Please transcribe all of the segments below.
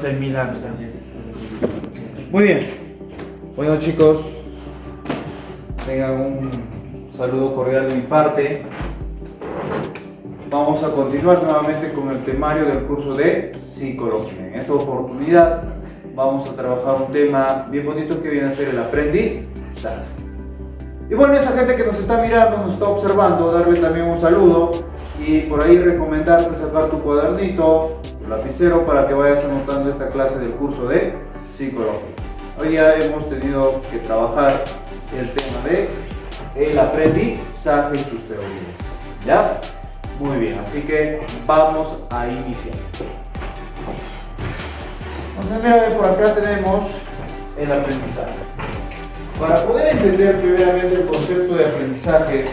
en Milán. Muy bien. Bueno, chicos, tengan un saludo cordial de mi parte. Vamos a continuar nuevamente con el temario del curso de psicología. En esta oportunidad vamos a trabajar un tema bien bonito que viene a ser el aprendizaje. Y bueno, esa gente que nos está mirando, nos está observando, darle también un saludo y por ahí recomendarte sacar tu cuadernito, tu lapicero para que vayas anotando esta clase del curso de psicología. Hoy ya hemos tenido que trabajar el tema de el aprendizaje y sus teorías. ¿Ya? Muy bien, así que vamos a iniciar. Entonces, mira, por acá tenemos el aprendizaje. Para poder entender primeramente el concepto de aprendizaje,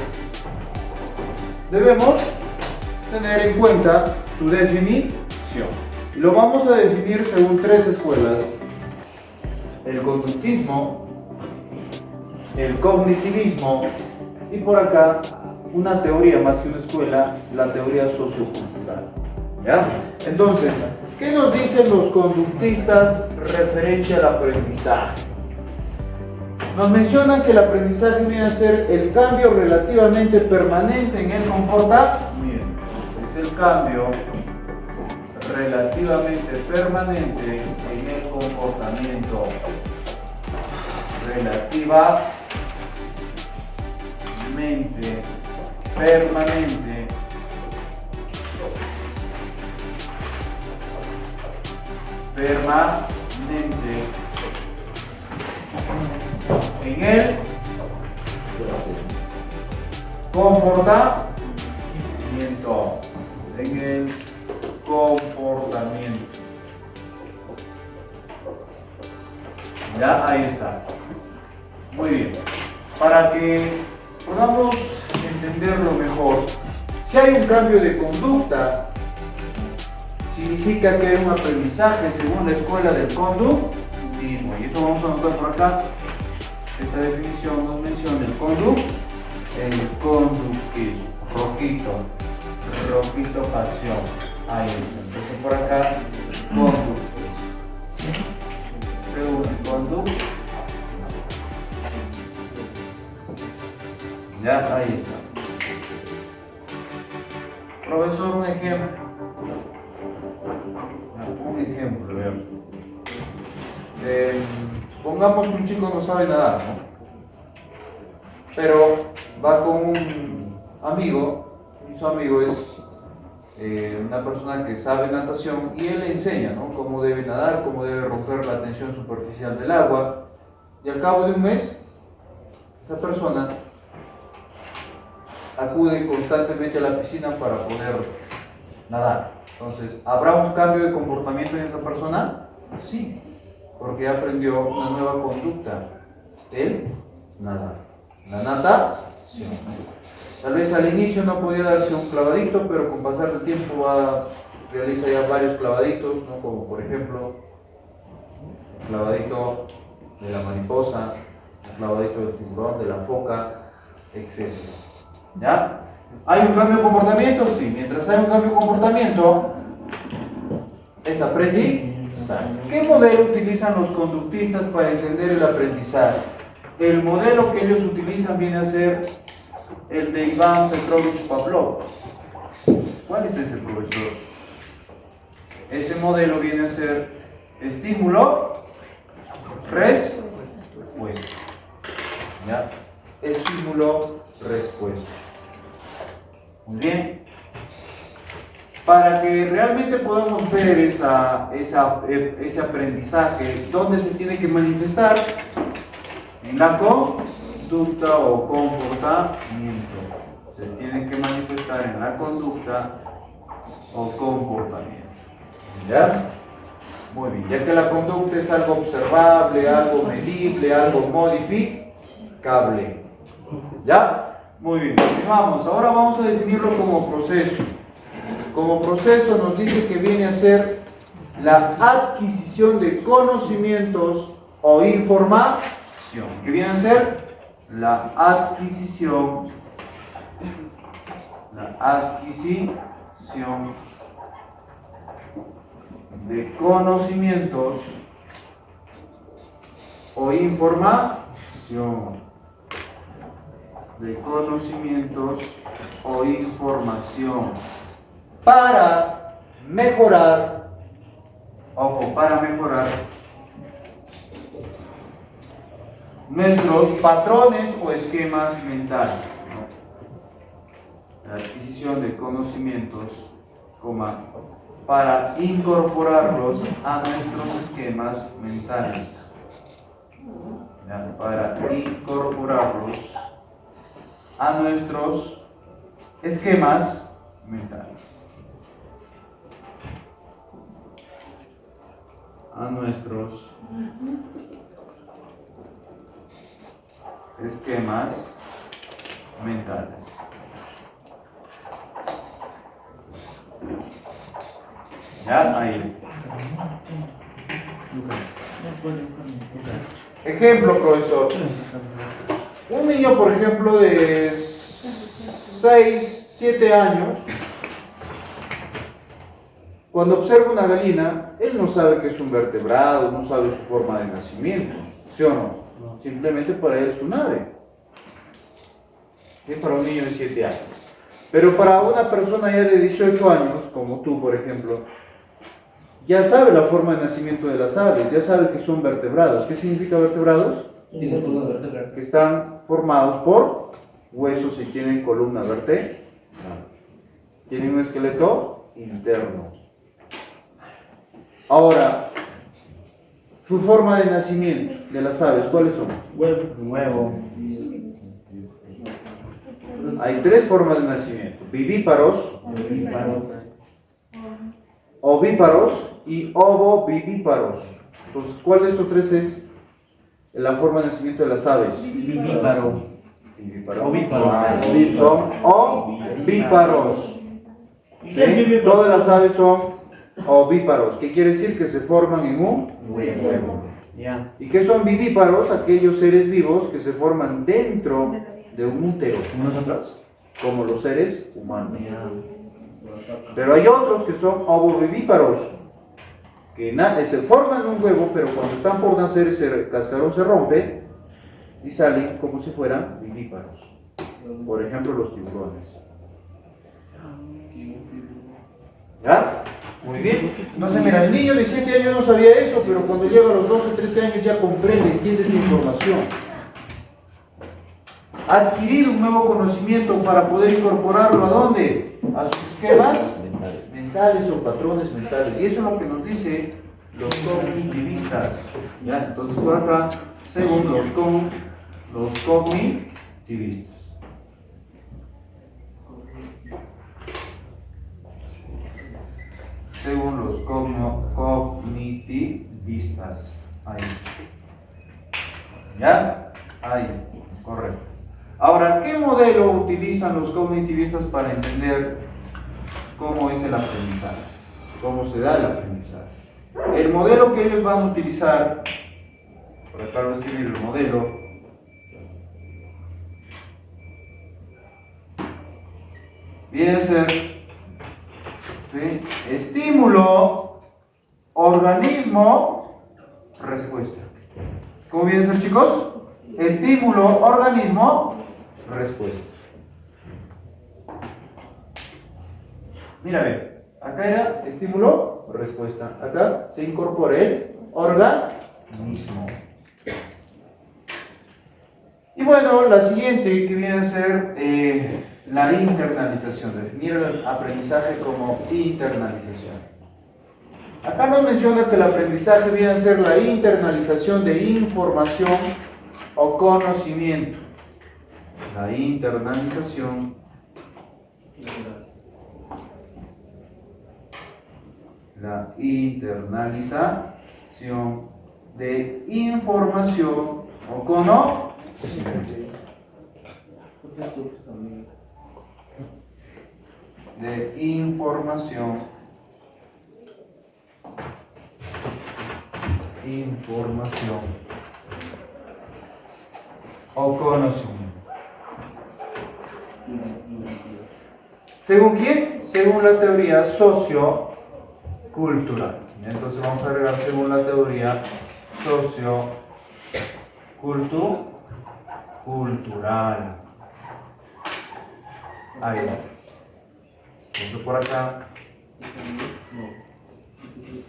debemos tener en cuenta su definición. Y lo vamos a definir según tres escuelas: el conductismo, el cognitivismo y por acá una teoría más que una escuela, la teoría sociocultural. ¿Ya? Entonces, ¿qué nos dicen los conductistas referente al aprendizaje? Nos mencionan que el aprendizaje viene a ser el cambio relativamente permanente en el comportamiento. Es el cambio relativamente permanente en el comportamiento. Relativamente permanente en el comportamiento. En el comportamiento. Ya, ahí está. Muy bien. Para que podamos entenderlo mejor, si hay un cambio de conducta, significa que hay un aprendizaje según la escuela del conductismo. Y eso vamos a anotar por acá. Esta definición nos menciona el conductismo. Rojito pasión. Ahí está. Entonces por acá, conductismo. Según el conductismo. Ya, ahí está. Profesor, un ejemplo. Un ejemplo, veamos. Supongamos que un chico no sabe nadar, ¿no? Pero va con un amigo, y su amigo es una persona que sabe natación y él le enseña, ¿no?, cómo debe nadar, cómo debe romper la tensión superficial del agua. Y al cabo de un mes, esa persona acude constantemente a la piscina para poder nadar. Entonces, ¿habrá un cambio de comportamiento en esa persona? Sí, porque aprendió una nueva conducta, el nadar, la natación. Tal vez al inicio no podía darse un clavadito, pero con pasar del tiempo realiza ya varios clavaditos, ¿no?, como por ejemplo el clavadito de la mariposa, el clavadito del tiburón, de la foca, etc. ¿Ya? ¿Hay un cambio de comportamiento? Sí. Mientras hay un cambio de comportamiento, es aprendizaje. ¿Qué modelo utilizan los conductistas para entender el aprendizaje? El modelo que ellos utilizan viene a ser el de Iván Petrovich Pavlov. ¿Cuál es ese, profesor? Ese modelo viene a ser estímulo, respuesta. ¿Ya? Estímulo, respuesta. Muy bien. Para que realmente podamos ver ese aprendizaje, ¿dónde se tiene que manifestar? En la conducta o comportamiento. Se tiene que manifestar en la conducta o comportamiento. ¿Ya? Muy bien. Ya que la conducta es algo observable, algo medible, algo modificable. ¿Ya? Muy bien, continuamos. Ahora vamos a definirlo como proceso. Como proceso nos dice que viene a ser la adquisición de conocimientos o información. ¿Qué viene a ser? La adquisición de conocimientos o información. De conocimientos o información. Para mejorar, ojo, para mejorar nuestros patrones o esquemas mentales, ¿no? La adquisición de conocimientos, para incorporarlos a nuestros esquemas mentales. ¿Ya? Para incorporarlos a nuestros esquemas mentales. A nuestros esquemas mentales. Ya, ahí. Ejemplo, profesor. Un niño, por ejemplo, de 6, 7 años, cuando observa una gallina, él no sabe que es un vertebrado, no sabe su forma de nacimiento, ¿sí o no? Simplemente para él es un ave. Es para un niño de 7 años. Pero para una persona ya de 18 años, como tú, por ejemplo, ya sabe la forma de nacimiento de las aves, ya sabe que son vertebrados. ¿Qué significa vertebrados? Que están formados por huesos y tienen columna vertebral. Tienen un esqueleto interno. Ahora, su forma de nacimiento de las aves, ¿cuáles son? Huevo. Hay 3 formas de nacimiento: vivíparos, ovíparos y ovovivíparos. Entonces, ¿cuál de estos 3 es la forma de nacimiento de las aves? Vivíparo. Son ovíparos. ¿Sí? Todas las aves son ovíparos. ¿Qué quiere decir? Que se forman en un huevo. ¿Y qué son vivíparos? Aquellos seres vivos que se forman dentro de un útero. ¿Como nosotros? Como los seres humanos. Pero hay otros que son ovovivíparos, que se forman en un huevo, pero cuando están por nacer ese cascarón se rompe y salen como si fueran vivíparos. Por ejemplo, los tiburones. ¿Ya? Muy bien. Entonces, mira, el niño de 7 años no sabía eso, pero cuando llega a los 12, 13 años ya comprende, entiende esa información. Ha adquirido un nuevo conocimiento para poder incorporarlo ¿a dónde? A sus esquemas mentales o patrones mentales. Y eso es lo que nos dice los cognitivistas. ¿Ya? Entonces, por acá, según los cognitivistas. Según los cognitivistas. Ahí. ¿Ya? Ahí está. Correcto. Ahora, ¿qué modelo utilizan los cognitivistas para entender cómo es el aprendizaje? ¿Cómo se da el aprendizaje? El modelo que ellos van a utilizar, por acá voy a escribir el modelo, viene a ser, ¿sí?, estímulo, organismo, respuesta. ¿Cómo viene a ser, chicos? Estímulo, organismo, respuesta. Mira, ve, acá era estímulo, respuesta. Acá se incorpora el organismo. Y bueno, la siguiente que viene a ser la internalización. Definir el aprendizaje como internalización. Acá nos menciona que el aprendizaje viene a ser la internalización de información o conocimiento. La internalización de información o conocimiento. De información o conocimiento. ¿Según quién? Según la teoría sociológica. cultural. Entonces vamos a agregar según la teoría sociocultural. Ahí está. Entonces por acá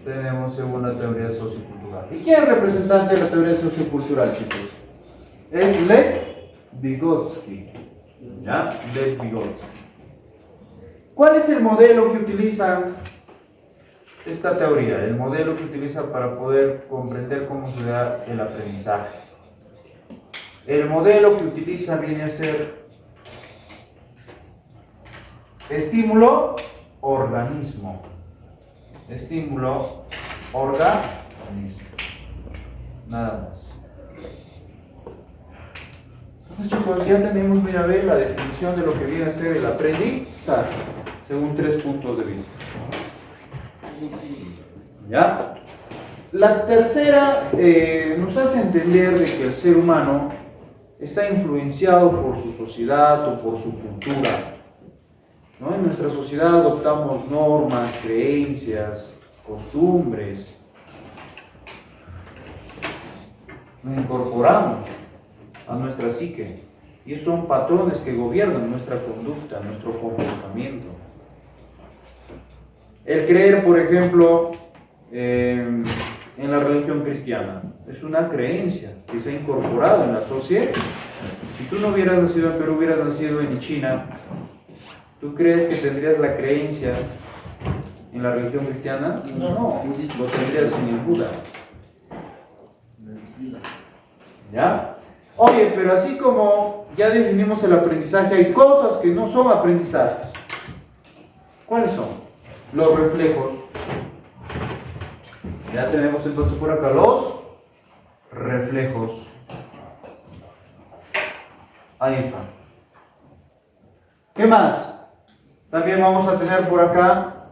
tenemos según la teoría sociocultural. ¿Y quién es el representante de la teoría sociocultural, chicos? Es Lev Vygotsky. ¿Ya? Lev Vygotsky. ¿Cuál es el modelo que utiliza esta teoría? El modelo que utiliza para poder comprender cómo se da el aprendizaje. El modelo que utiliza viene a ser estímulo, organismo. Estímulo, organismo. Nada más. Entonces, chicos, ya tenemos, mira, ver la definición de lo que viene a ser el aprendizaje, según 3 puntos de vista. ¿Ya? La tercera nos hace entender de que el ser humano está influenciado por su sociedad o por su cultura. ¿No? En nuestra sociedad adoptamos normas, creencias, costumbres. Nos incorporamos a nuestra psique. Y esos son patrones que gobiernan nuestra conducta, nuestro comportamiento. El creer, por ejemplo, en la religión cristiana es una creencia que se ha incorporado en la sociedad. Si tú no hubieras nacido en Perú, hubieras nacido en China, ¿tú crees que tendrías la creencia en la religión cristiana? No, lo tendrías en el Buda. ¿Ya? Oye, pero así como ya definimos el aprendizaje, hay cosas que no son aprendizajes. ¿Cuáles son? Los reflejos. Ya tenemos entonces por acá los reflejos. Ahí está. ¿Qué más? También vamos a tener por acá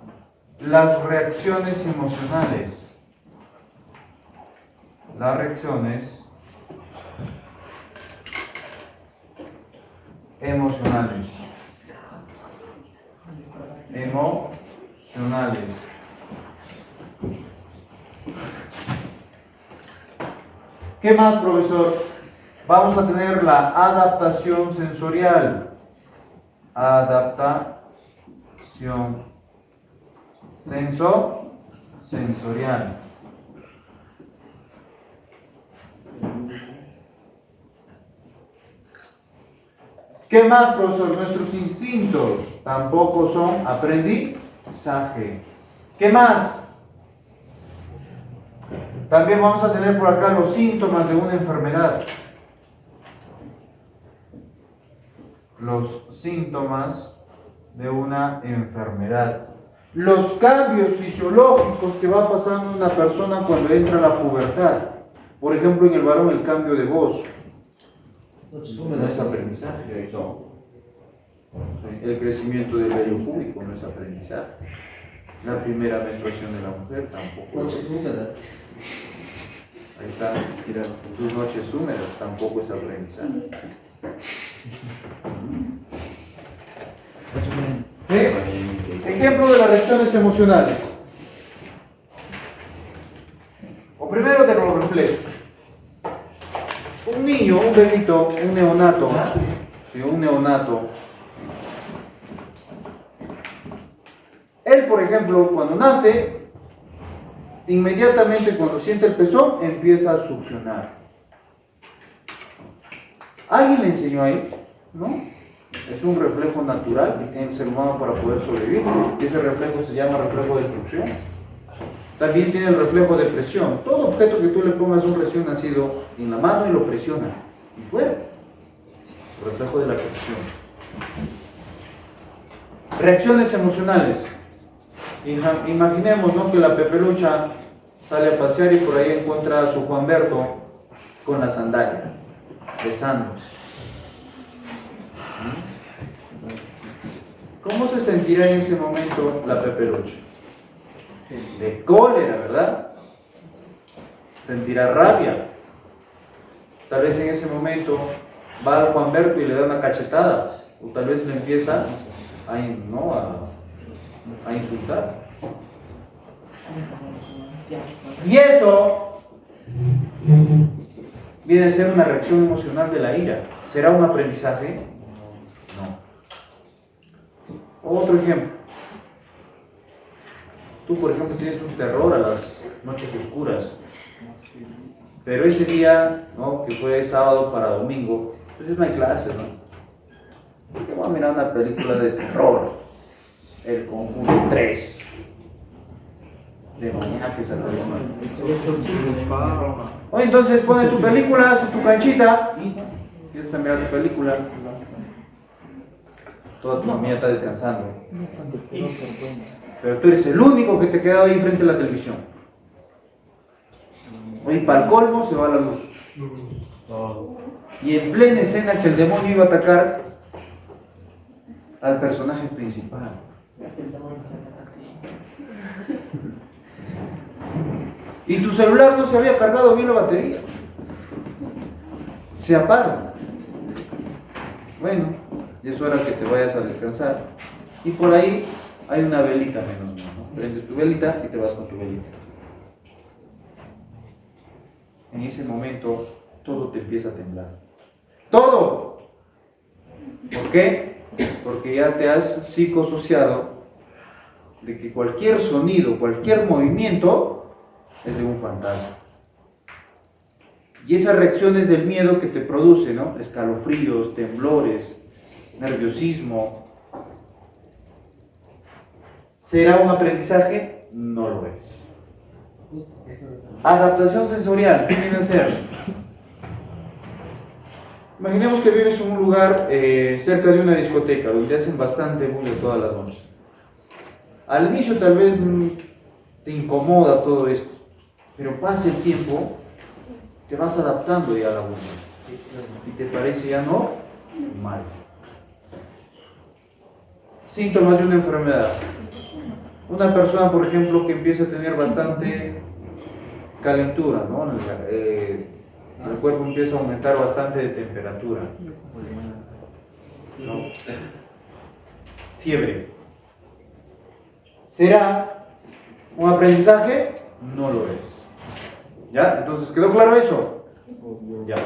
las reacciones emocionales. Las reacciones emocionales. Emocionales. ¿Qué más, profesor? Vamos a tener la adaptación sensorial. Adaptación sensorial. ¿Qué más, profesor? Nuestros instintos tampoco son aprendizaje. ¿Qué más? También vamos a tener por acá los síntomas de una enfermedad. Los síntomas de una enfermedad. Los cambios fisiológicos que va pasando una persona cuando entra a la pubertad. Por ejemplo, en el varón el cambio de voz. No es aprendizaje. No. El crecimiento del vello púbico no es aprendizaje. La primera menstruación de la mujer tampoco. Noches húmedas. Ahí está. Tus noches húmedas tampoco es aprendizaje. ¿Sí? Ejemplo de las reacciones emocionales. O primero de los reflejos. Un niño, un bebito, un neonato, ¿sí? Un neonato. Él, por ejemplo, cuando nace, inmediatamente cuando siente el pezón, empieza a succionar. ¿Alguien le enseñó ahí? ¿No? Es un reflejo natural que tiene el ser humano para poder sobrevivir. Ese reflejo se llama reflejo de succión. También tiene el reflejo de presión. Todo objeto que tú le pongas un recién nacido en la mano y lo presiona. Y fuera. El reflejo de la presión. Reacciones emocionales. Imaginemos, ¿no?, que la Pepelucha sale a pasear y por ahí encuentra a su Juanberto con la sandalia, besándose. ¿Cómo se sentirá en ese momento la Pepelucha? De cólera, ¿verdad? Sentirá rabia. Tal vez en ese momento va al Juanberto y le da una cachetada, o tal vez le empieza a insultar. Y eso viene a ser una reacción emocional de la ira. ¿Será un aprendizaje? No. Otro ejemplo. Tú, por ejemplo, tienes un terror a las noches oscuras. Pero ese día, ¿no?, que fue sábado para domingo, entonces no hay clases, ¿no? Porque voy a mirar una película de terror, El Conjuro 3. De mañana que salió. Oye, entonces pones tu película, haces tu canchita y empiezas a mirar tu película. Toda tu familia está descansando. Pero tú eres el único que te ha quedado ahí frente a la televisión. Oye, para el colmo se va la luz. Y en plena escena que el demonio iba a atacar al personaje principal. Y tu celular no se había cargado bien la batería. Se apaga. Bueno, y es hora que te vayas a descansar. Y por ahí hay una velita menos, ¿no? Prendes tu velita y te vas con tu velita. En ese momento todo te empieza a temblar. ¡Todo! ¿Por qué? Porque ya te has psicosociado de que cualquier sonido, cualquier movimiento es de un fantasma. Y esas reacciones del miedo que te produce, ¿no? Escalofríos, temblores, nerviosismo. ¿Será un aprendizaje? No lo es. Adaptación sensorial, ¿qué viene a ser? Imaginemos que vives en un lugar cerca de una discoteca donde hacen bastante bulla todas las noches. Al inicio tal vez te incomoda todo esto, pero pasa el tiempo, te vas adaptando ya a la bulla y te parece ya no mal. Síntomas de una enfermedad. Una persona, por ejemplo, que empieza a tener bastante calentura, ¿no? El cuerpo empieza a aumentar bastante de temperatura, ¿no? Fiebre. ¿Será un aprendizaje? No lo es. ¿Ya? Entonces, ¿quedó claro eso? Ya.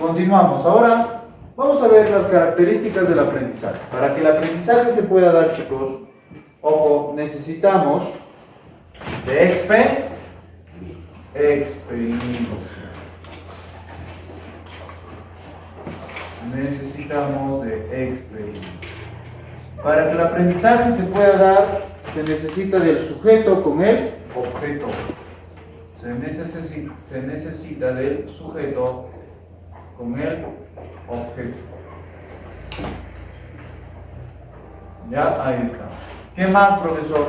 Continuamos. Ahora vamos a ver las características del aprendizaje. Para que el aprendizaje se pueda dar, chicos, ojo, necesitamos de experiencia. Necesitamos de experiencia. Para que el aprendizaje se pueda dar, se necesita del sujeto con el objeto. Se necesita del sujeto con el objeto. Ya, ahí está. ¿Qué más, profesor?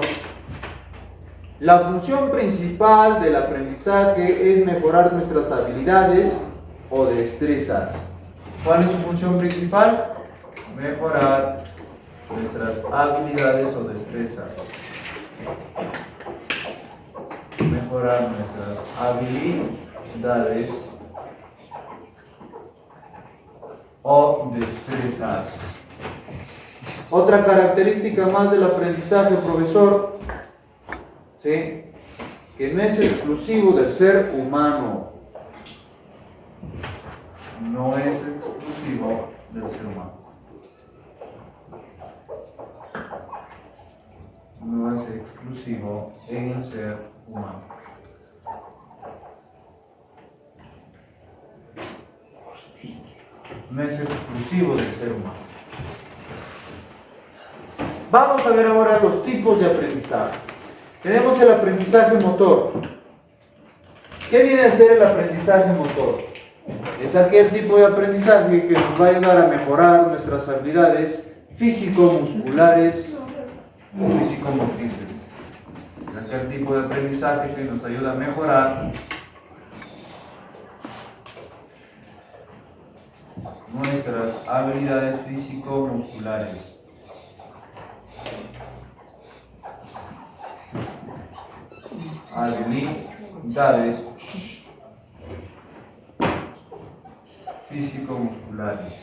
La función principal del aprendizaje es mejorar nuestras habilidades o destrezas. ¿Cuál es su función principal? Mejorar nuestras habilidades o destrezas. Mejorar nuestras habilidades o destrezas. Otra característica más del aprendizaje, profesor, ¿sí?, que no es exclusivo del ser humano. No es exclusivo del ser humano. No es exclusivo en el ser humano. No es exclusivo del ser humano. Vamos a ver ahora los tipos de aprendizaje. Tenemos el aprendizaje motor. ¿Qué viene a ser el aprendizaje motor? Es aquel tipo de aprendizaje que nos va a ayudar a mejorar nuestras habilidades físico-musculares o físico-motrices. Es aquel tipo de aprendizaje que nos ayuda a mejorar nuestras habilidades físico-musculares. Habilidades físico-musculares.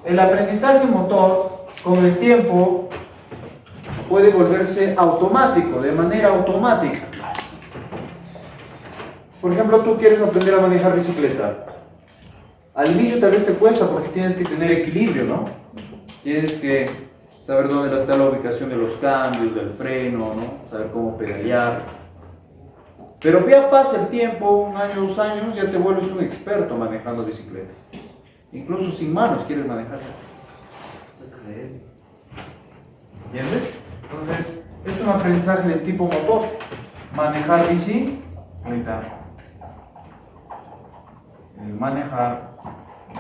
El aprendizaje motor, con el tiempo, puede volverse automático, de manera automática. Por ejemplo, tú quieres aprender a manejar bicicleta. Al inicio tal vez te cuesta porque tienes que tener equilibrio, ¿no? Tienes que saber dónde está la ubicación de los cambios, del freno, ¿no? Saber cómo pedalear. Pero ya pasa el tiempo, 1 año, 2 años, ya te vuelves un experto manejando bicicleta. Incluso sin manos quieres manejar. ¿Entiendes? Entonces, es un aprendizaje del tipo motor. Manejar bici, ahorita. El manejar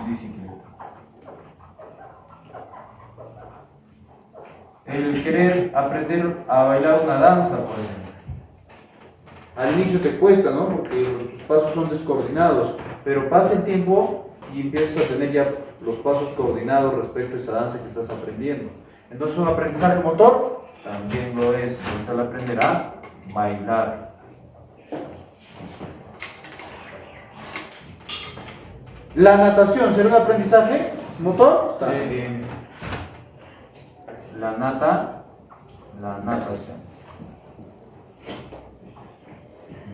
bicicleta. El querer aprender a bailar una danza, por ejemplo. Al inicio te cuesta, ¿no? Porque tus pasos son descoordinados, pero pasa el tiempo y empiezas a tener ya los pasos coordinados respecto a esa danza que estás aprendiendo. Entonces, un aprendizaje motor también lo es. Entonces, al aprender a bailar. La natación, ¿será un aprendizaje motor? La natación.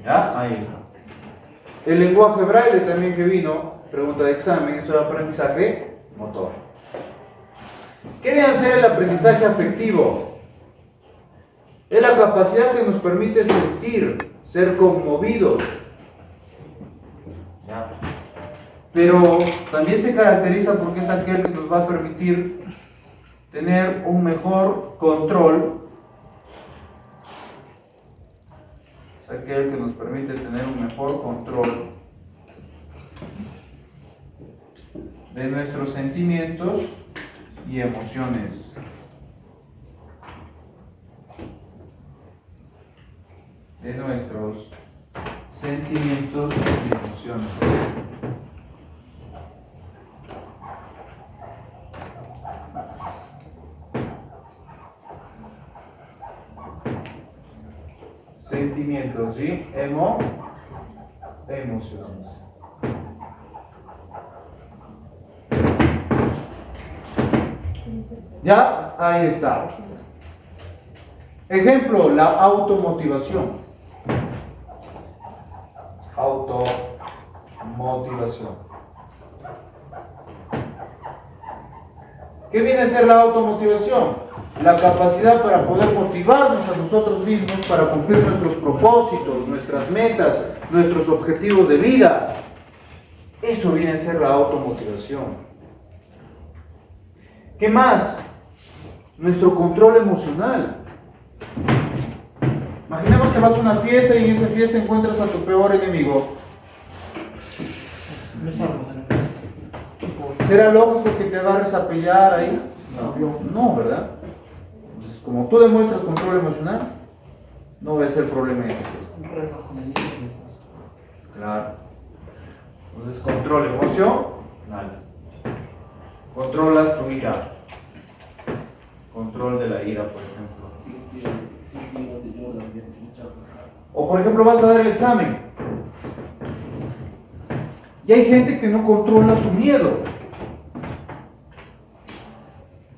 ¿Ya? Ahí está. El lenguaje braille también que vino, pregunta de examen, es un aprendizaje motor. ¿Qué debe ser el aprendizaje afectivo? Es la capacidad que nos permite sentir, ser conmovidos. ¿Ya? Pero también se caracteriza porque es aquel que nos va a permitir tener un mejor control. Es aquel que nos permite tener un mejor control de nuestros sentimientos y emociones. De nuestros sentimientos y emociones. Sentimientos y emociones. ¿Ya? Ahí está. Ejemplo, la automotivación. Automotivación. ¿Qué viene a ser la automotivación? La capacidad para poder motivarnos a nosotros mismos para cumplir nuestros propósitos, nuestras metas, nuestros objetivos de vida. Eso viene a ser la automotivación. ¿Qué más? Nuestro control emocional. Imaginemos que vas a una fiesta y en esa fiesta encuentras a tu peor enemigo. ¿Será lógico que te agarres a pelear ahí? No, ¿verdad? Entonces, como tú demuestras control emocional, no va a ser problema en esa fiesta. Claro. Entonces, control emocional. Controlas tu ira. Control de la ira, por ejemplo. O por ejemplo, vas a dar el examen. Y hay gente que no controla su miedo.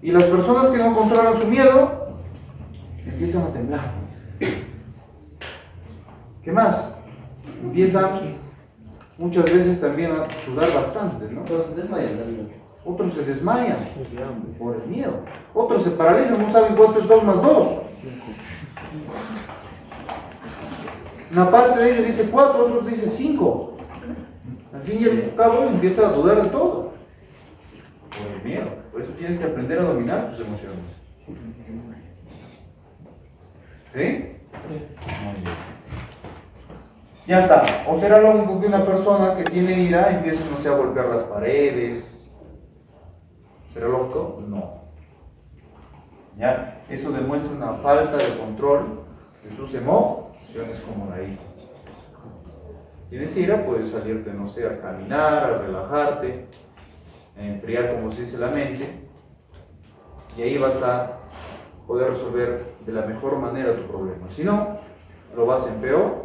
Y las personas que no controlan su miedo empiezan a temblar. ¿Qué más? Empiezan muchas veces también a sudar bastante, ¿no? Otros se desmayan por el miedo. Otros se paralizan, no saben cuánto es 2 más 2. Una parte de ellos dice 4, otros dicen 5. Al fin y al cabo empieza a dudar de todo. Por el miedo. Por eso tienes que aprender a dominar tus emociones. ¿Sí? Muy bien. Ya está. O será lógico que una persona que tiene ira empiece, no sé, a golpear las paredes. ¿Será lógico? No. ¿Ya? Eso demuestra una falta de control de sus emociones como la ira. Tienes ira, puedes salirte, no sé, a caminar, a relajarte, a enfriar, como se dice, la mente, y ahí vas a poder resolver de la mejor manera tu problema. Si no, lo vas a empeorar.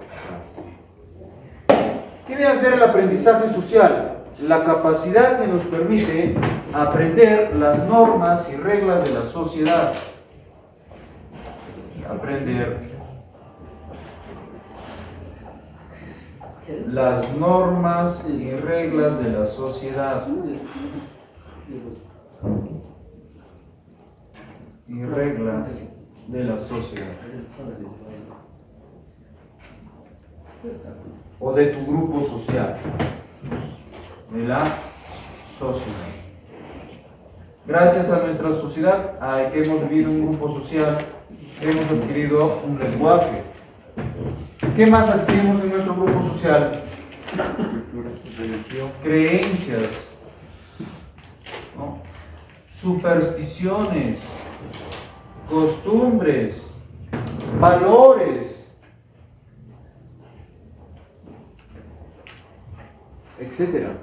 ¿Qué debe hacer el aprendizaje social? la capacidad que nos permite aprender las normas y reglas de la sociedad. Aprender las normas y reglas de la sociedad. Y reglas de la sociedad. O de tu grupo social. De la sociedad. Gracias a nuestra sociedad, a que hemos vivido un grupo social, hemos adquirido un lenguaje. ¿Qué más adquirimos en nuestro grupo social? Religión, creencias, ¿no? Supersticiones, costumbres, valores, etcétera.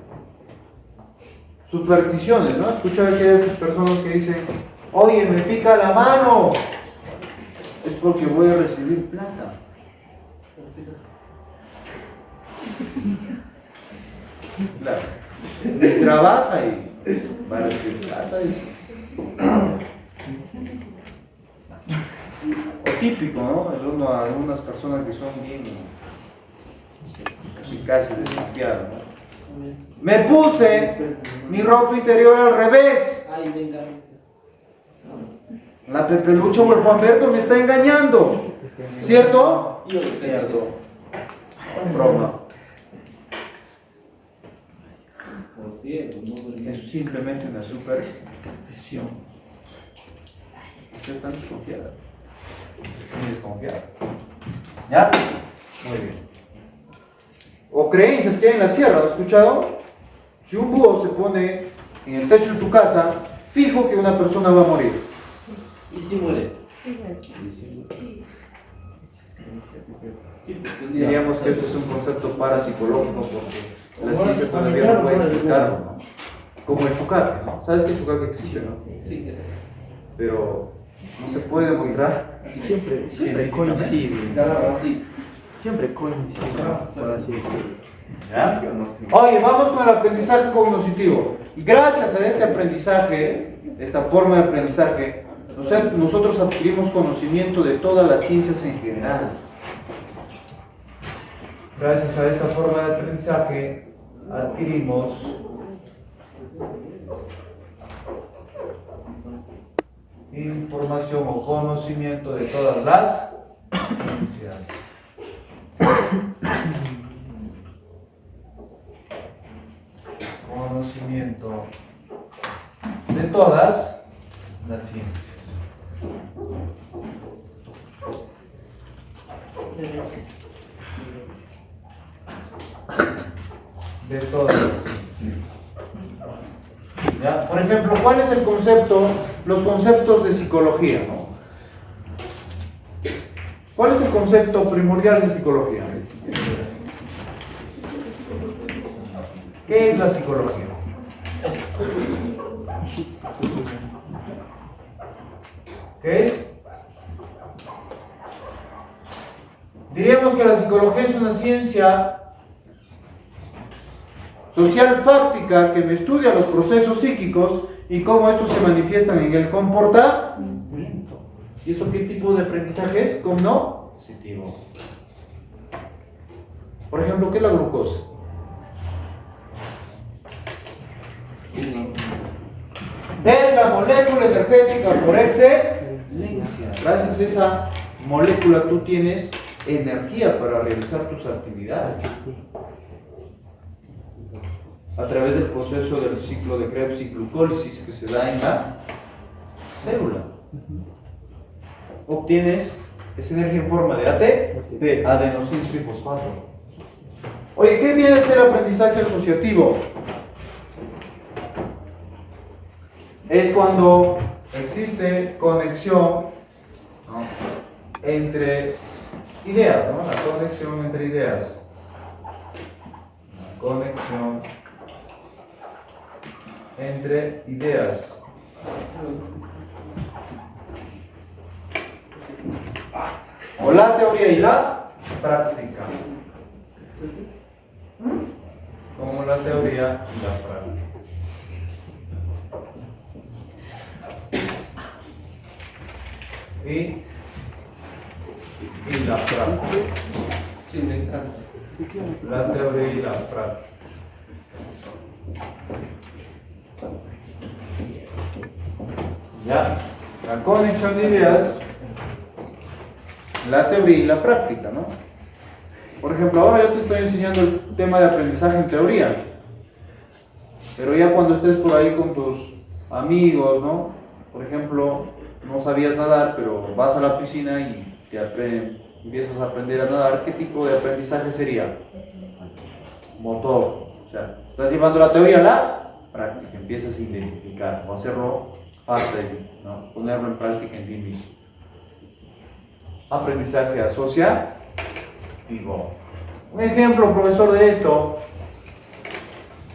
Supersticiones, ¿no? Escucho a aquellas personas que dicen, oye, me pica la mano, es porque voy a recibir plata. Claro. Trabaja y va a recibir plata. O típico, ¿no? Algunas personas que son bien casi desconfiadas, ¿no? Me puse mi ropa interior al revés. La Pepelucha o el Juanberto me está engañando. ¿Cierto? Cierto. Broma. Es simplemente una superstición. Ustedes están desconfiados. Muy desconfiados. ¿Ya? Muy bien. O creencias que hay en la sierra, ¿lo has escuchado? Si un búho se pone en el techo de tu casa, fijo que una persona va a morir. ¿Y si muere? Diríamos que esto es un concepto parapsicológico porque la ciencia todavía no puede explicarlo, ¿no? Como el chucaque, ¿no? ¿Sabes que el chucaque existe, no? Sí. Pero no se puede demostrar. Siempre coincide. Siempre coincide, por así decirlo. ¿Ya? Oye, vamos con el aprendizaje cognitivo. Gracias a este aprendizaje, esta forma de aprendizaje, nosotros adquirimos conocimiento de todas las ciencias en general. Gracias a esta forma de aprendizaje, adquirimos información o conocimiento de todas las ciencias. Conocimiento de todas las ciencias. De todas las ciencias. ¿Ya? Por ejemplo, ¿cuál es el concepto? Los conceptos de psicología, ¿no? ¿Cuál es el concepto primordial de psicología? ¿Qué es la psicología? ¿Qué es? Diríamos que la psicología es una ciencia social fáctica que estudia los procesos psíquicos y cómo estos se manifiestan en el comportamiento. ¿Y eso qué tipo de aprendizaje es? Cognitivo. Por ejemplo, ¿qué es la glucosa? Es la molécula energética por excelencia. Gracias a esa molécula tú tienes energía para realizar tus actividades. A través del proceso del ciclo de Krebs y glucólisis que se da en la célula. Obtienes esa energía en forma de ATP, adenosín trifosfato. Oye, ¿qué viene a ser aprendizaje asociativo? Es cuando existe conexión, ¿no?, entre ideas, ¿no? La conexión entre ideas. La conexión entre ideas. O la teoría y la práctica. Como con la teoría y la práctica. Y la práctica. Sí, me encanta. La teoría y la práctica. Ya, la conexión de ideas, la teoría y la práctica, ¿no? Por ejemplo, ahora yo te estoy enseñando el tema de aprendizaje en teoría, pero ya cuando estés por ahí con tus amigos, ¿no? Por ejemplo, no sabías nadar, pero vas a la piscina y empiezas a aprender a nadar, ¿qué tipo de aprendizaje sería? Motor. O sea, estás llevando la teoría a la práctica, empiezas a identificar o hacerlo parte de ti, ¿no? Ponerlo en práctica en ti mismo. Aprendizaje asociativo. Un ejemplo, profesor, de esto.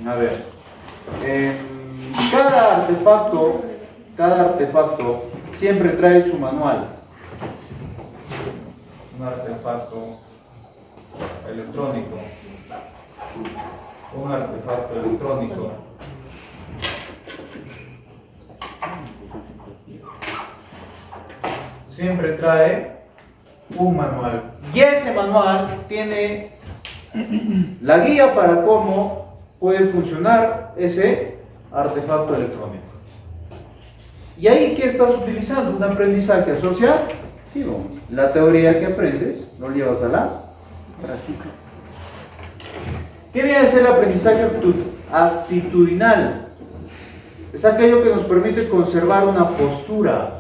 A ver, cada artefacto siempre trae su manual. Un artefacto electrónico. Un artefacto electrónico siempre trae un manual, y ese manual tiene la guía para cómo puede funcionar ese artefacto electrónico. Y ahí, ¿qué estás utilizando? Un aprendizaje asociativo. La teoría que aprendes lo llevas a la práctica. ¿Qué viene a ser el aprendizaje actitudinal? Es aquello que nos permite conservar una postura.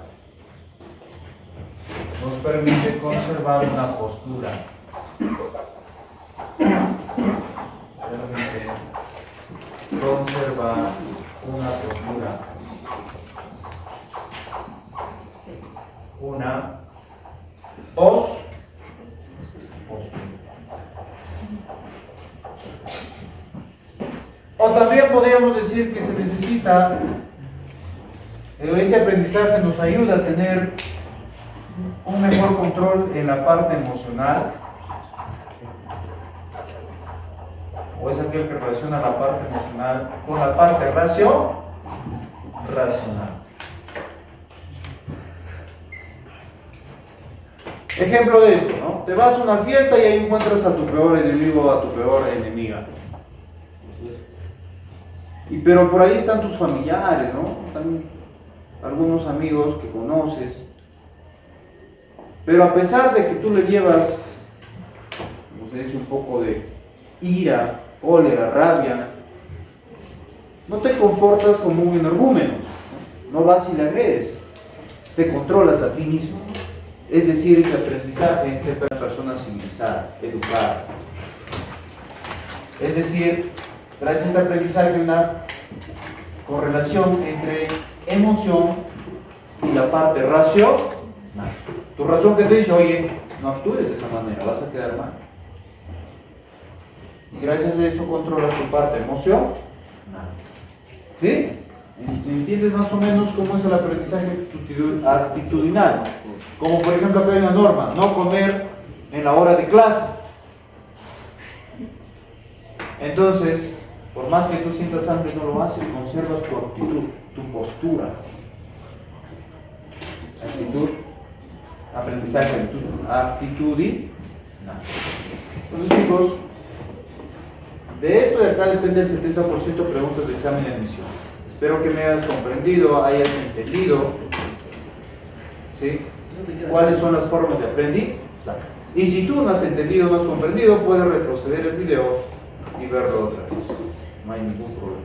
Nos permite conservar una postura. Permite conservar una postura. Una postura. O también podríamos decir que se necesita, este aprendizaje nos ayuda a tener un mejor control en la parte emocional, o es aquel que relaciona la parte emocional con la parte racional. Ejemplo de esto, ¿no? Te vas a una fiesta y ahí encuentras a tu peor enemigo o a tu peor enemiga. Pero por ahí están tus familiares, ¿no? Están algunos amigos que conoces. Pero a pesar de que tú le llevas, como se dice, un poco de ira, cólera, rabia, no te comportas como un energúmeno, no vas y le agredes, te controlas a ti mismo. Es decir, este aprendizaje de una persona civilizada, educada. Es decir, tras este aprendizaje hay una correlación entre emoción y la parte racional. Tu razón que te dice, oye, no actúes de esa manera, vas a quedar mal. Y gracias a eso controlas tu parte emocional. ¿Sí? ¿Entiendes más o menos cómo es el aprendizaje actitudinal? Como por ejemplo acá hay una norma, no comer en la hora de clase. Entonces, por más que tú sientas hambre y no lo haces, conservas tu actitud, tu postura. Actitud, aprendizaje, actitudinal. Entonces, chicos, de esto de acá depende el 70% de preguntas de examen de admisión. Espero que me hayas comprendido, hayas entendido, ¿sí? ¿Cuáles son las formas de aprendizaje? Y si tú no has entendido, no has comprendido, puedes retroceder el video y verlo otra vez. No hay ningún problema.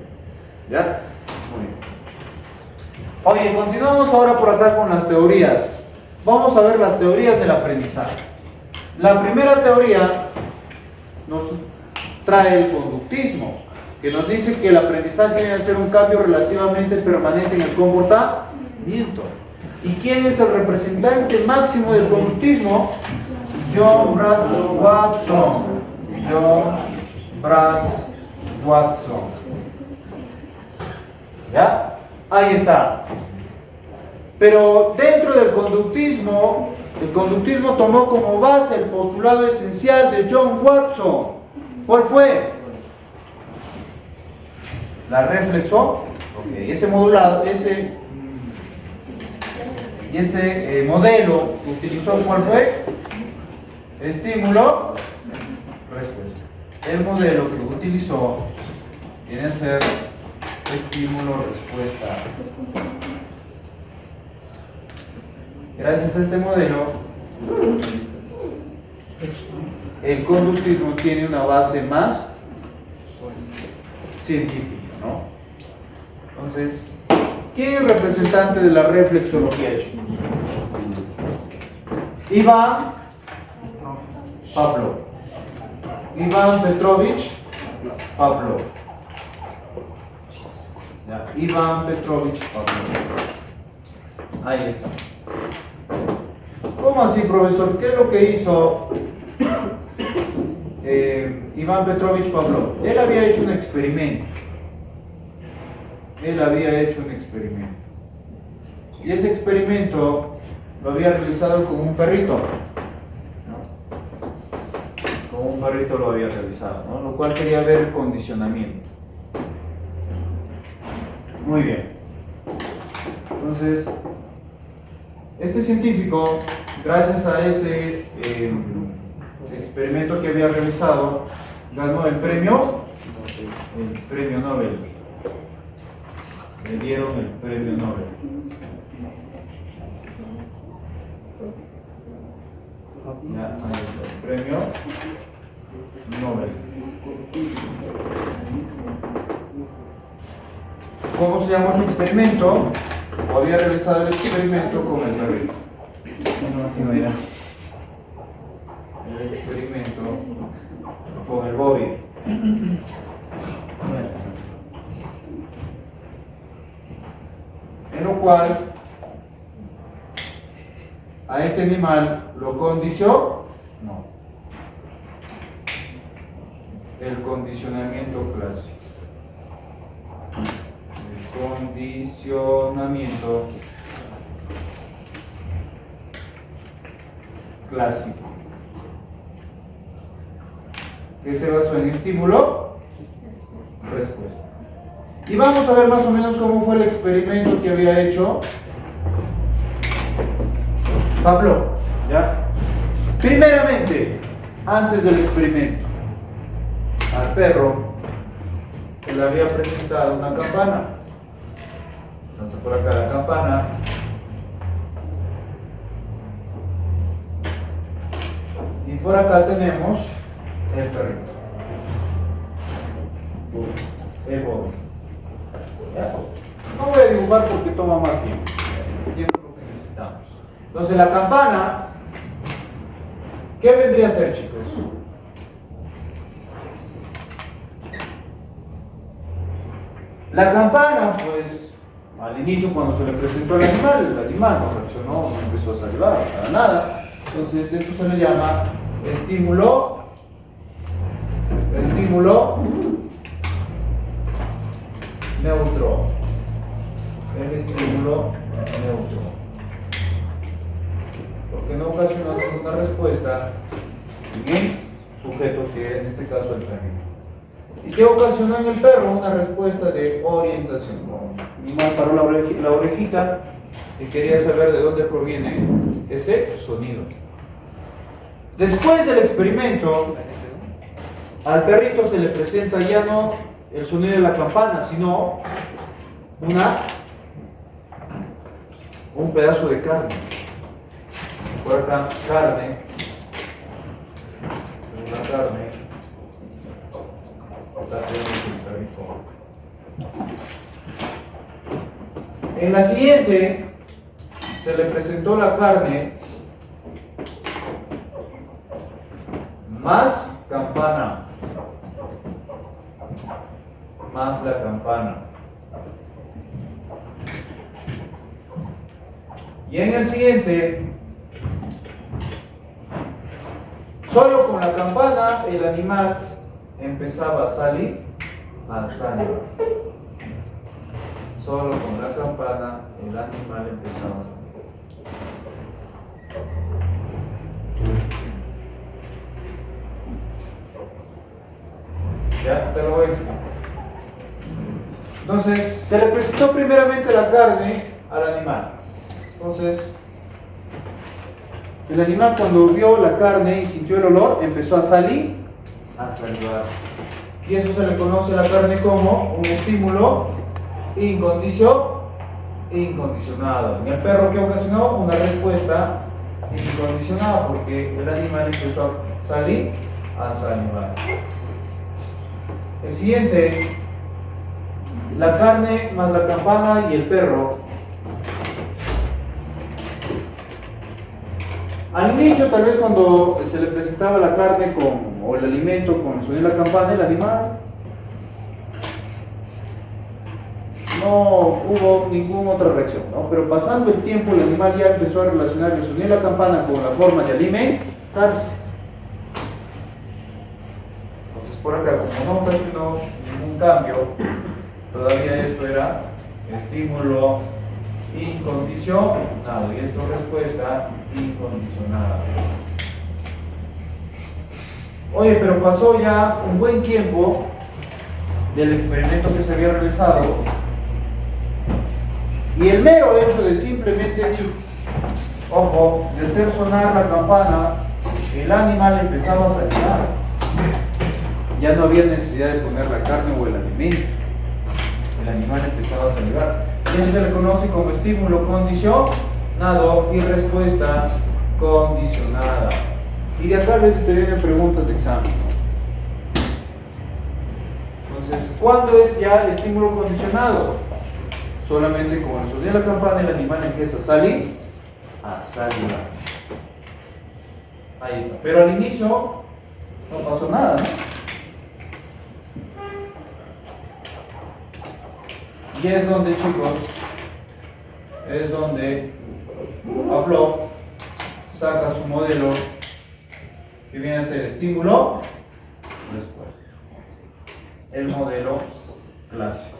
¿Ya? Muy bien. Oye, continuamos ahora por acá con las teorías. Vamos a ver las teorías del aprendizaje. La primera teoría nos trae el conductismo, que nos dice que el aprendizaje debe ser un cambio relativamente permanente en el comportamiento. ¿Y quién es el representante máximo del conductismo? John Bradshaw Watson. John Bradshaw Watson. ¿Ya? Ahí está. Pero dentro del conductismo, el conductismo tomó como base el postulado esencial de John Watson. ¿Cuál fue? La reflexo, ok, ese modulado, ese modelo que utilizó, ¿cuál fue? Estímulo, respuesta. El modelo que utilizó viene a ser estímulo, respuesta. Gracias a este modelo, el conductismo tiene una base más científica, ¿no? Entonces, ¿quién es el representante de la reflexología, chicos? Iván Pavlov. Iván Petrovich Pavlov. Ya, Iván Petrovich Pavlov. Ahí está. ¿Cómo así, profesor? ¿Qué es lo que hizo Iván Petrovich Pavlov? Él había hecho un experimento. Y ese experimento lo había realizado con un perrito. ¿No? Con un perrito lo había realizado, ¿no? Lo cual quería ver el condicionamiento. Muy bien. Entonces, este científico, gracias a ese experimento que había realizado, ganó el premio Nobel. Le dieron el premio Nobel. Ya, ahí está, el premio Nobel. ¿Cómo se llama su experimento? O había realizado el experimento con el perrito. El experimento con el Bobby. En lo cual a este animal lo condicionó. No. El condicionamiento clásico. El condicionamiento clásico. Que se basó en estímulo, respuesta. Y vamos a ver más o menos cómo fue el experimento que había hecho Pavlov. ¿Ya? Primeramente, antes del experimento, al perro se le había presentado una campana. Entonces por acá la campana. Y por acá tenemos el perrito. El bobo. No voy a dibujar porque toma más tiempo. Entiendo lo que necesitamos. Entonces la campana, ¿qué vendría a ser, chicos? La campana, pues, al inicio cuando se le presentó el animal no reaccionó, no empezó a salivar, para nada. Entonces esto se le llama estímulo neutro. El estímulo neutro. Porque no ocasionó ninguna respuesta en el sujeto, que en este caso el perrito. ¿Y qué ocasionó en el perro? Una respuesta de orientación. El animal paró la orejita y quería saber de dónde proviene ese sonido. Después del experimento, al perrito se le presenta ya no el sonido de la campana, sino un pedazo de carne. Por acá, carne. Una carne. Acá tenemos el perrito. En la siguiente, se le presentó la carne más campana. Más la campana. Y en el siguiente, solo con la campana el animal empezaba a salir. Solo con la campana el animal empezaba a salir. Ya te lo voy a explicar. Entonces, se le presentó primeramente la carne al animal. Entonces, el animal cuando vio la carne y sintió el olor, empezó a salir, a salivar. Y eso se le conoce a la carne como un estímulo incondicionado. En el perro, ¿qué ocasionó? Una respuesta incondicionada, porque el animal empezó a salir, a salivar. El siguiente, la carne más la campana y el perro. Al inicio, tal vez cuando se le presentaba la carne o el alimento con el sonido de la campana, el animal no hubo ninguna otra reacción, ¿no? Pero pasando el tiempo, el animal ya empezó a relacionar el sonido de la campana con la forma de alimentarse. Entonces, por acá, como no ocasionó ningún cambio, todavía esto era estímulo incondicionado y esto respuesta incondicionada. Oye, pero pasó ya un buen tiempo del experimento que se había realizado y el mero hecho de simplemente, ojo, de hacer sonar la campana, el animal empezaba a salivar. Ya no había necesidad de poner la carne o el alimento. El animal empezaba a salivar. Y eso se le conoce como estímulo condicionado y respuesta condicionada. Y de acá a veces te vienen preguntas de examen, ¿no? Entonces, ¿cuándo es ya el estímulo condicionado? Solamente con el sonido de la campana el animal empieza a salir, a salivar. Ahí está. Pero al inicio no pasó nada, ¿no? Y es donde, chicos, es donde Pavlov saca su modelo que viene a ser estímulo, respuesta. El modelo clásico.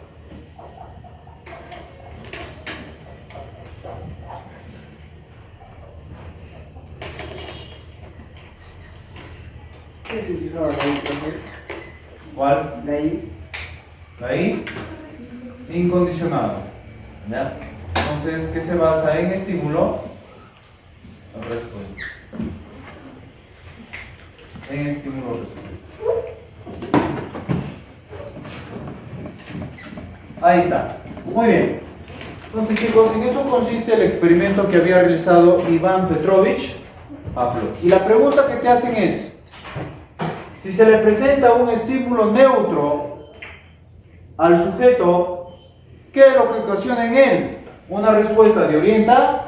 ¿Qué significaba la I también? ¿Cuál? La I. La I, incondicionado. ¿Ya? Entonces, ¿qué se basa en estímulo? Respuesta. En estímulo, respuesta. Ahí está. Muy bien. Entonces, chicos, en eso consiste el experimento que había realizado Iván Petrovich Pavlov. Y la pregunta que te hacen es, si se le presenta un estímulo neutro al sujeto, ¿qué es lo que ocasiona en él? Una respuesta de orientación.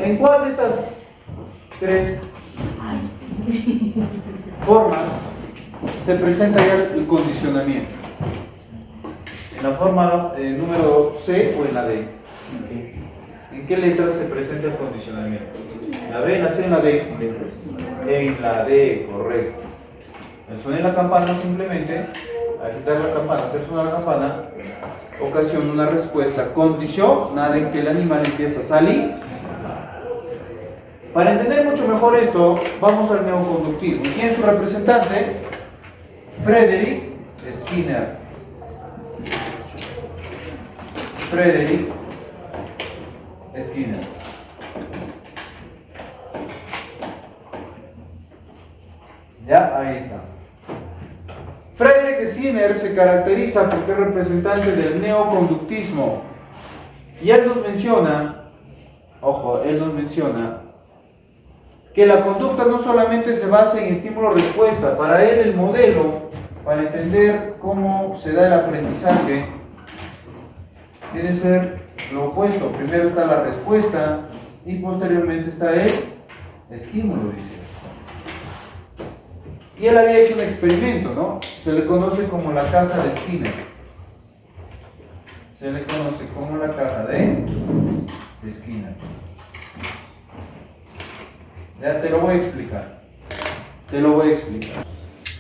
¿En cuál de estas tres formas se presenta ya el condicionamiento? ¿En la forma número C o en la D? ¿En qué letra se presenta el condicionamiento? ¿En la B, en la C, en la D? En la D, correcto. El sonido de la campana simplemente, al quitar la campana, hacer sonar la campana, ocasiona una respuesta condicionada en que el animal empieza a salir. Para entender mucho mejor esto, vamos al neoconductismo. ¿Quién es su representante? Frederick Skinner. Frederick Skinner. Ya, ahí está. Frederick Skinner se caracteriza porque es representante del neoconductismo. Y él nos menciona, ojo, él nos menciona que la conducta no solamente se basa en estímulo-respuesta. Para él el modelo, para entender cómo se da el aprendizaje, tiene que ser lo opuesto. Primero está la respuesta y posteriormente está el estímulo, dice. Y él había hecho un experimento, ¿no? Se le conoce como la caja de Skinner. Se le conoce como la caja de Skinner. Ya te lo voy a explicar. Te lo voy a explicar.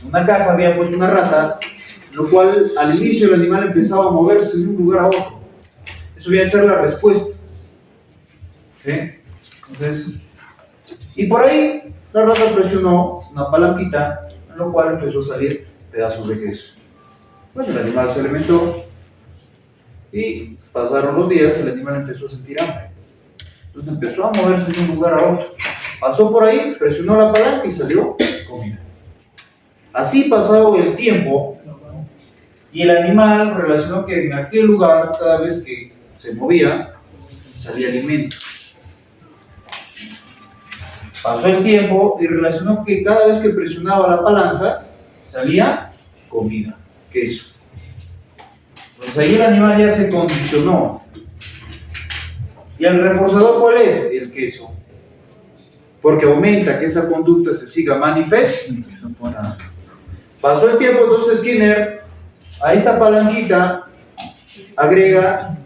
En una caja había puesto una rata, lo cual al inicio el animal empezaba a moverse de un lugar a otro. Eso viene a ser la respuesta. ¿Sí? Entonces, y por ahí la rata presionó una palanquita, en lo cual empezó a salir pedazos de queso. Bueno, el animal se alimentó y pasaron los días, el animal empezó a sentir hambre. Entonces empezó a moverse de un lugar a otro. Pasó por ahí, presionó la palanca y salió comida. Así pasado el tiempo, y el animal relacionó que en aquel lugar, cada vez que se movía, salía alimento. Pasó el tiempo y relacionó que cada vez que presionaba la palanca, salía comida, queso. Entonces ahí el animal ya se condicionó. ¿Y el reforzador cuál es? El queso. Porque aumenta que esa conducta se siga manifestando. Pasó el tiempo, entonces Skinner a esta palanquita agrega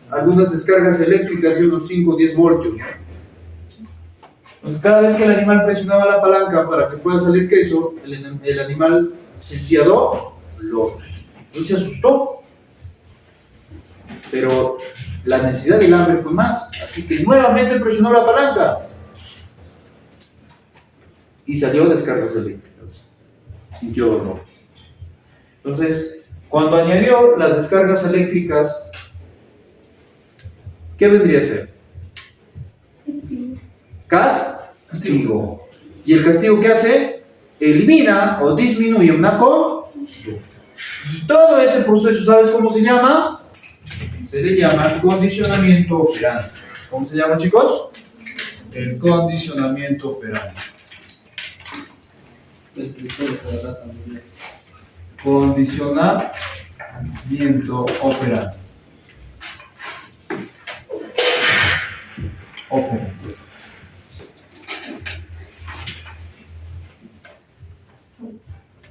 algunas descargas eléctricas de unos 5 o 10 voltios. Entonces cada vez que el animal presionaba la palanca para que pueda salir queso, el animal sentía dolor. Entonces se asustó. Pero la necesidad del hambre fue más. Así que nuevamente presionó la palanca. Y salió descargas eléctricas. Sintió dolor. Entonces, cuando añadió las descargas eléctricas, ¿qué vendría a ser? Castigo. ¿Y el castigo qué hace? Elimina o disminuye una conducta. Todo ese proceso, ¿sabes cómo se llama? Se le llama condicionamiento operante. ¿Cómo se llama, chicos? El condicionamiento operante. Condicionamiento operante.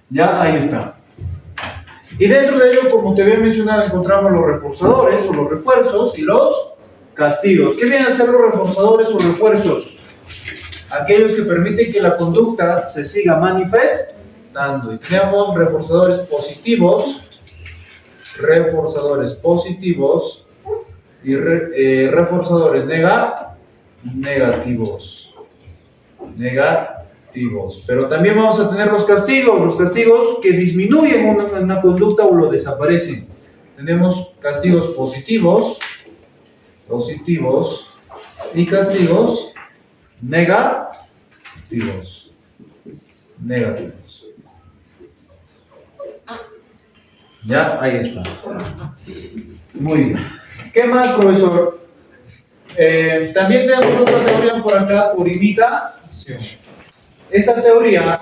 Ya, ahí está. Y dentro de ello, como te había mencionado, encontramos los reforzadores o los refuerzos y los castigos. ¿Qué vienen a ser los reforzadores o refuerzos? Aquellos que permiten que la conducta se siga manifestando. Y tenemos reforzadores positivos y reforzadores negativos. Pero también vamos a tener los castigos que disminuyen una conducta o lo desaparecen. Tenemos castigos positivos y castigos negativos. Ya, ahí está. Muy bien. ¿Qué más, profesor? También tenemos otra teoría por acá, por imitación. Esa teoría,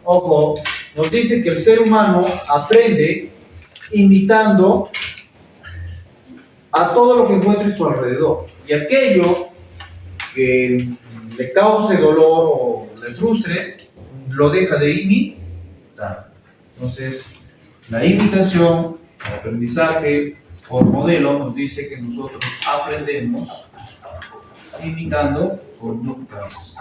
ojo, nos dice que el ser humano aprende imitando a todo lo que encuentre a su alrededor. Y aquello que le cause dolor o le frustre, lo deja de imitar. Entonces, la imitación, el aprendizaje por modelo nos dice que nosotros aprendemos imitando conductas.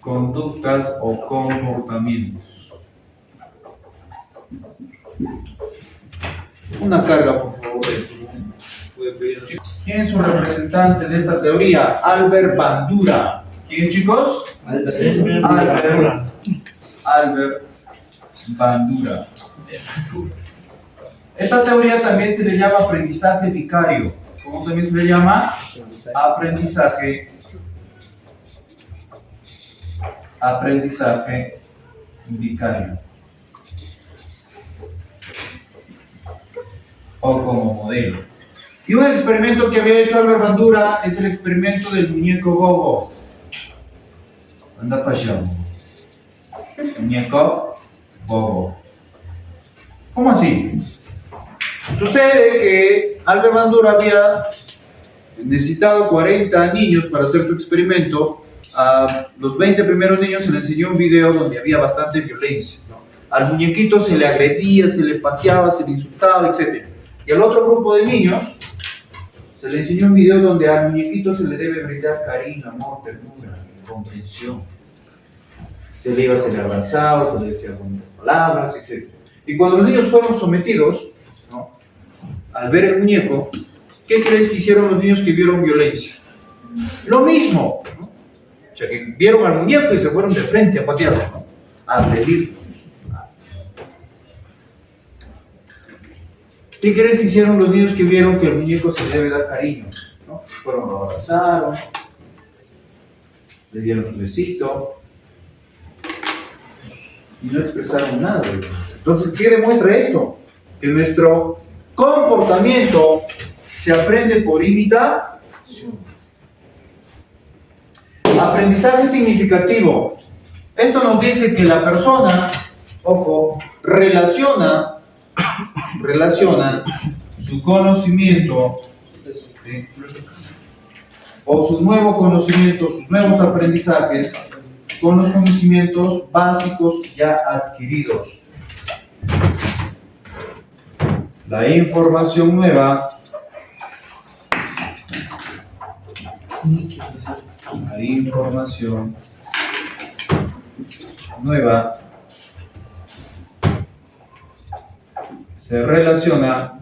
Conductas o comportamientos. Una carga, por favor. ¿Quién es un representante de esta teoría? Albert Bandura. ¿Quién, chicos? Albert Bandura. Esta teoría también se le llama aprendizaje vicario. ¿Cómo también se le llama? Aprendizaje vicario. O como modelo. Y un experimento que había hecho Albert Bandura es el experimento del muñeco Bobo. Anda para allá. Muñeco Bobo. ¿Cómo así? Sucede que Albert Bandura había necesitado 40 niños para hacer su experimento. A los 20 primeros niños se les enseñó un video donde había bastante violencia, ¿no? Al muñequito se le agredía, se le pateaba, se le insultaba, etc. Y al otro grupo de niños se le enseñó un video donde al muñequito se le debe brindar cariño, amor, ternura, comprensión. Se le abrazaba, se le decía bonitas palabras, etc. Y cuando los niños fueron sometidos, ¿no?, al ver el muñeco, ¿Qué crees que hicieron los niños que vieron violencia? Lo mismo, ¿no? O sea, que vieron al muñeco y se fueron de frente a patearlo, ¿no? A agredir. ¿Qué crees que hicieron los niños que vieron que el muñeco se le debe dar cariño? ¿No? Fueron, lo abrazaron, le dieron un besito y no expresaron nada. Entonces, ¿qué demuestra esto? Que nuestro comportamiento se aprende por imitación. Aprendizaje significativo. Esto nos dice que la persona, ojo, relaciona su conocimiento o su nuevo conocimiento, sus nuevos aprendizajes con los conocimientos básicos ya adquiridos. La información nueva se relaciona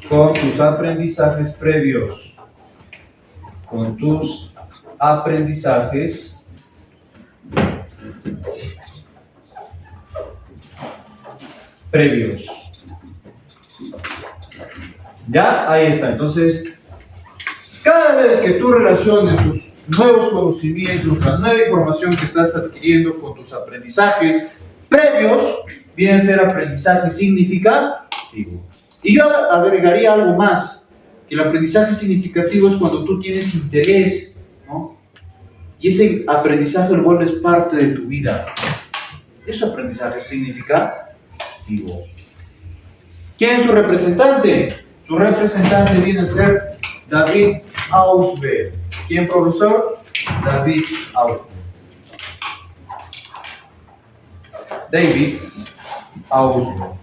con tus aprendizajes previos, Ya, ahí está. Entonces, cada vez que tú relaciones tus nuevos conocimientos, la nueva información que estás adquiriendo con tus aprendizajes previos, viene a ser aprendizaje significativo. Y yo agregaría algo más, que el aprendizaje significativo es cuando tú tienes interés, ¿no? Y ese aprendizaje lo vuelves parte de tu vida. Eso es aprendizaje significativo. ¿Quién es su representante? Su representante viene a ser David Ausberg. ¿Quién, profesor? David Ausberg. David Ausberg.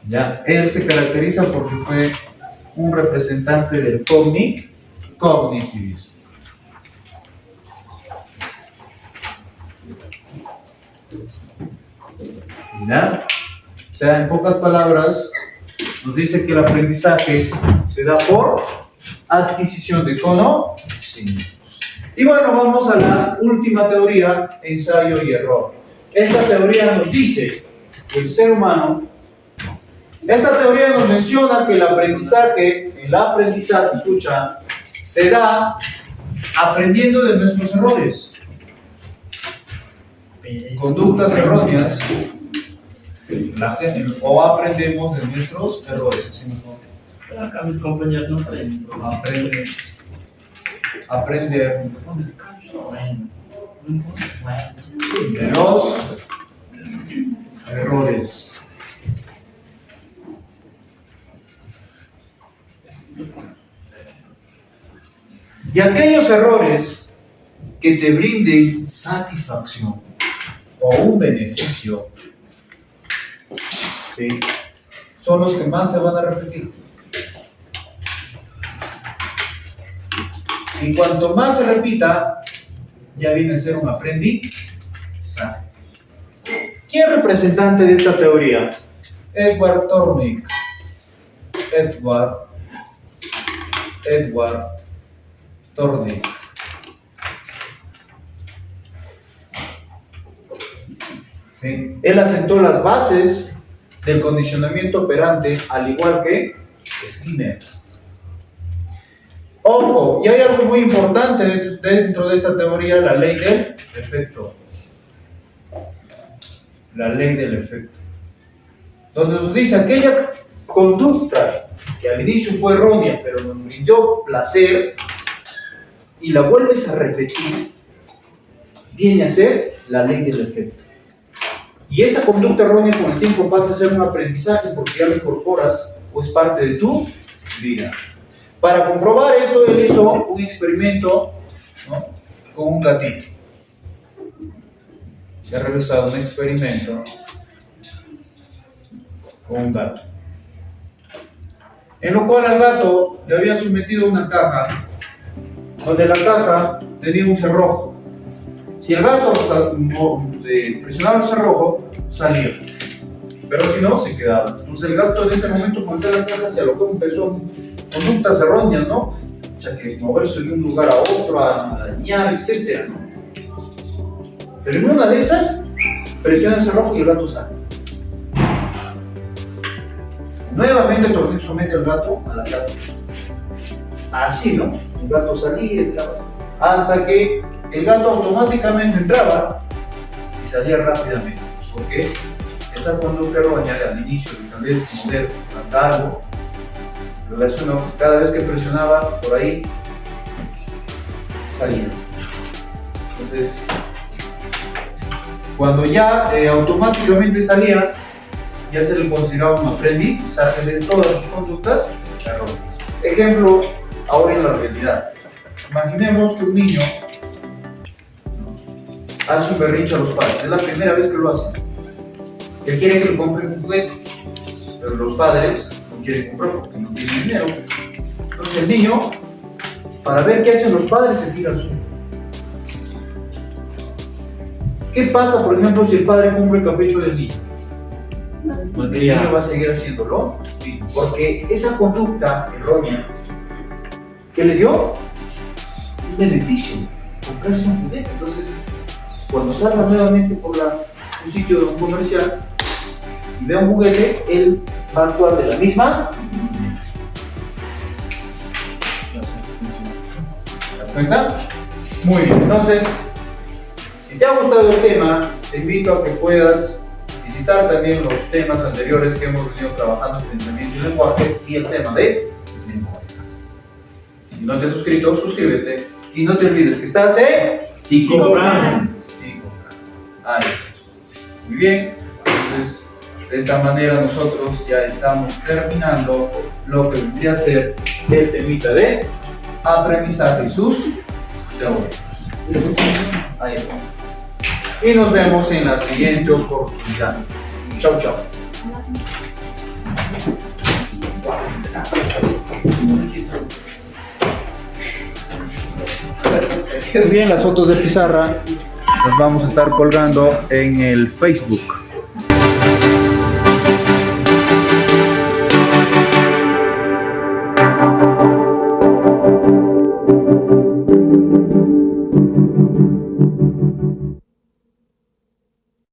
Ya, él se caracteriza porque fue un representante del cognitivismo. ¿Ya? O sea, en pocas palabras, nos dice que el aprendizaje se da por adquisición de conocimientos. Y bueno, vamos a la última teoría, ensayo y error. Esta teoría nos dice que el ser humano, esta teoría nos menciona que el aprendizaje, escucha, se da aprendiendo de nuestros errores, conductas erróneas, o aprendemos de nuestros errores. Así mejor. Acá mis compañeros no aprenden. Aprender de los errores. Y aquellos errores que te brinden satisfacción o un beneficio, ¿sí?, son los que más se van a repetir. Y cuanto más se repita, ya viene a ser un aprendizaje. ¿Quién es representante de esta teoría? Edward Thorndike. Edward Thorndike. ¿Sí? Él asentó las bases del condicionamiento operante, al igual que Skinner. Ojo, y hay algo muy importante dentro de esta teoría, la ley del efecto. La ley del efecto. Donde nos dice aquella conducta que al inicio fue errónea, pero nos brindó placer, y la vuelves a repetir, viene a ser la ley del efecto. Y esa conducta errónea con el tiempo pasa a ser un aprendizaje porque ya lo incorporas o es parte de tu vida. Para comprobar esto, él hizo un experimento, ¿no?, con un gatito. He realizado un experimento con un gato, en lo cual al gato le había sometido una caja, donde la caja tenía un cerrojo. Si el gato presionaba el cerrojo, salía. Pero si no, se quedaba. Entonces el gato en ese momento, cuando entró a la casa, se alocó, empezó conductas erróneas, ¿no? O sea, que moverse de un lugar a otro, a arañar, etc., ¿no? Pero en una de esas, presiona el cerrojo y el gato sale. Nuevamente Tornillo somete al gato a la casa. Así, ¿no? El gato salía y entraba. Hasta que el gato automáticamente entraba y salía rápidamente. ¿Por qué? Esa conducta errónea al inicio de tal vez mover algo relacionó cada vez que presionaba por ahí, salía. Entonces, cuando ya automáticamente salía, ya se le consideraba un aprendizaje de todas sus conductas erróneas. Ejemplo, ahora en la realidad. Imaginemos que un niño hace un berrinche a los padres, es la primera vez que lo hace. Él quiere que le compren un juguete, pero los padres no quieren comprarlo porque no tienen dinero. Entonces el niño, para ver qué hacen los padres, se tira al suelo. ¿Qué pasa, por ejemplo, si el padre cumple el capricho del niño? El niño va a seguir haciéndolo, sí, porque esa conducta errónea que le dio un beneficio, comprarse un juguete. Entonces, cuando salga nuevamente por un sitio de un comercial y vea un juguete, él va a actuar de la misma. ¿Te das cuenta? Muy bien, entonces, si te ha gustado el tema, te invito a que puedas visitar también los temas anteriores que hemos venido trabajando en pensamiento y lenguaje y el tema de memoria. Si no te has suscrito, suscríbete y no te olvides que estás en Psicofran. Ahí está. Muy bien, entonces de esta manera nosotros ya estamos terminando lo que vendría a ser el temita de aprendizaje y sus teorías. Ahí está. Y nos vemos en la siguiente oportunidad. Chau, chau. Bien, las fotos de pizarra las vamos a estar colgando en el Facebook.